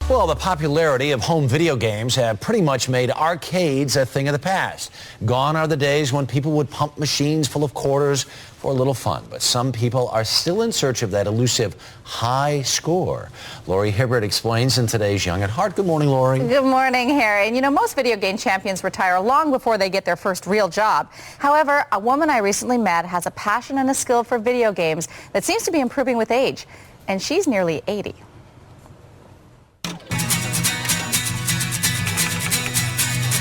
Well, the popularity of home video games have pretty much made arcades a thing of the past. Gone are the days when people would pump machines full of quarters for a little fun. But some people are still in search of that elusive high score. Laurie Hibberd explains in today's Young at Heart. Good morning, Laurie. Good morning, Harry. And you know, most video game champions retire long before they get their first real job. However, a woman I recently met has a passion and a skill for video games that seems to be improving with age. And she's nearly 80.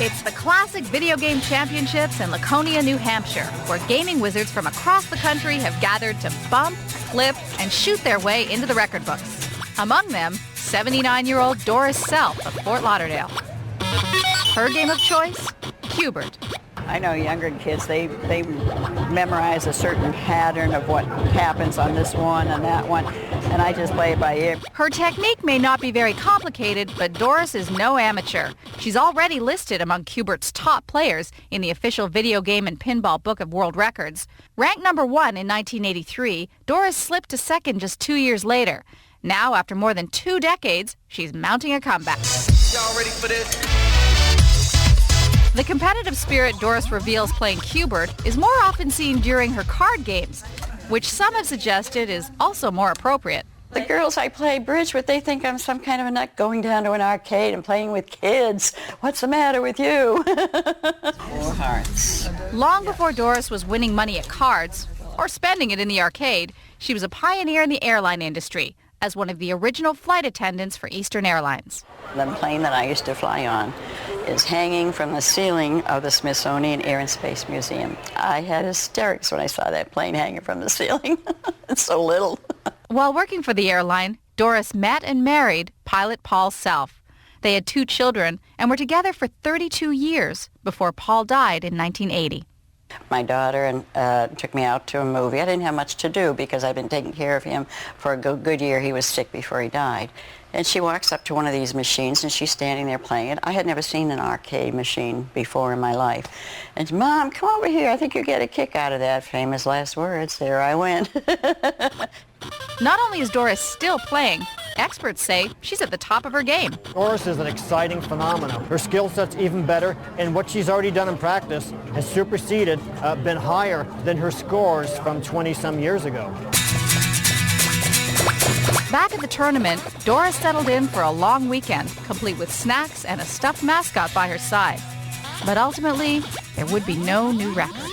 It's the Classic Video Game Championships in Laconia, New Hampshire, where gaming wizards from across the country have gathered to bump, flip, and shoot their way into the record books. Among them, 79-year-old Doris Self of Fort Lauderdale. Her game of choice? Hibberd. I know younger kids, they memorize a certain pattern of what happens on this one and that one, and I just play it by ear. Her technique may not be very complicated, but Doris is no amateur. She's already listed among Hibberd's top players in the official Video Game and Pinball Book of World Records. Ranked number 1 in 1983, Doris slipped to second just 2 years later. Now, after more than 2 decades, she's mounting a comeback. Y'all ready for this? The competitive spirit Doris reveals playing Hibberd is more often seen during her card games, which some have suggested is also more appropriate. The girls I play bridge with, they think I'm some kind of a nut going down to an arcade and playing with kids. What's the matter with you? 4 hearts. Long before Doris was winning money at cards, or spending it in the arcade, she was a pioneer in the airline industry as one of the original flight attendants for Eastern Airlines. The plane that I used to fly on is hanging from the ceiling of the Smithsonian Air and Space Museum. I had hysterics when I saw that plane hanging from the ceiling. It's so little. While working for the airline, Doris met and married pilot Paul Self. They had 2 children and were together for 32 years before Paul died in 1980. My daughter took me out to a movie. I didn't have much to do because I'd been taking care of him for a good year. He was sick before he died. And she walks up to one of these machines, and she's standing there playing it. I had never seen an arcade machine before in my life. And, Mom, come over here. I think you'll get a kick out of that. Famous last words. There I went. Not only is Doris still playing, experts say she's at the top of her game. Doris is an exciting phenomenon. Her skill set's even better, and what she's already done in practice has superseded, been higher than her scores from 20-some years ago. Back at the tournament, Doris settled in for a long weekend, complete with snacks and a stuffed mascot by her side. But ultimately, there would be no new record.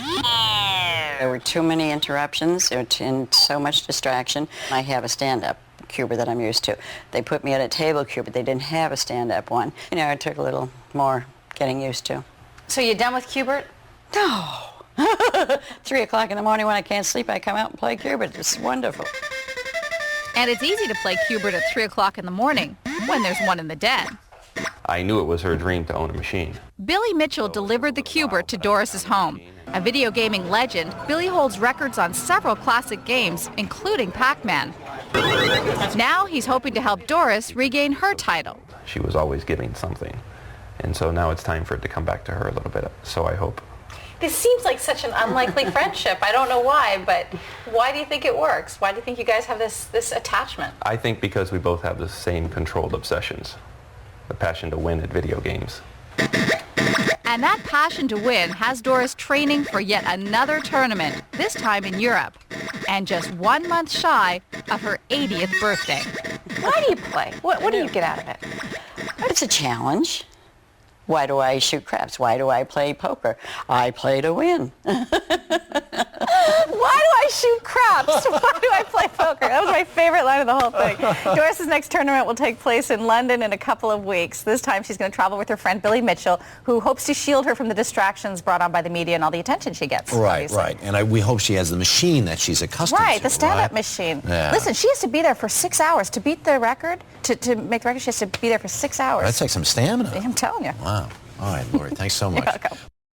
There were too many interruptions and so much distraction. I have a stand-up Hibberd that I'm used to. They put me at a table Hibberd. They didn't have a stand-up one. You know, it took a little more getting used to. So you're done with Hibberd? No. 3 o'clock in the morning when I can't sleep, I come out and play Hibberd. It's wonderful. And it's easy to play Hibberd at 3 o'clock in the morning when there's one in the den. I knew it was her dream to own a machine. Billy Mitchell delivered the Hibberd to Doris's home. A video gaming legend, Billy holds records on several classic games, including Pac-Man. Now he's hoping to help Doris regain her title. She was always giving something, and so now it's time for it to come back to her a little bit, so I hope. This seems like such an unlikely friendship. I don't know why, but why do you think it works? Why do you think you guys have this attachment? I think because we both have the same controlled obsessions, the passion to win at video games. And that passion to win has Doris training for yet another tournament, this time in Europe, and just 1 month shy of her 80th birthday. Why do you play? What do you get out of it? It's a challenge. Why do I shoot craps? Why do I play poker? I play to win. Why do I shoot craps? Why do I play poker? That was my favorite line of the whole thing. Doris's next tournament will take place in London in a couple of weeks. This time she's going to travel with her friend Billy Mitchell, who hopes to shield her from the distractions brought on by the media and all the attention she gets. Right, obviously. right. And we hope she has the machine that she's accustomed to. Right, the stand-up right? machine. Yeah. Listen, she has to be there for 6 hours. To beat the record, to make the record, she has to be there for 6 hours. That takes some stamina. I'm telling you. Wow. All right, Laurie, thanks so much. You're welcome.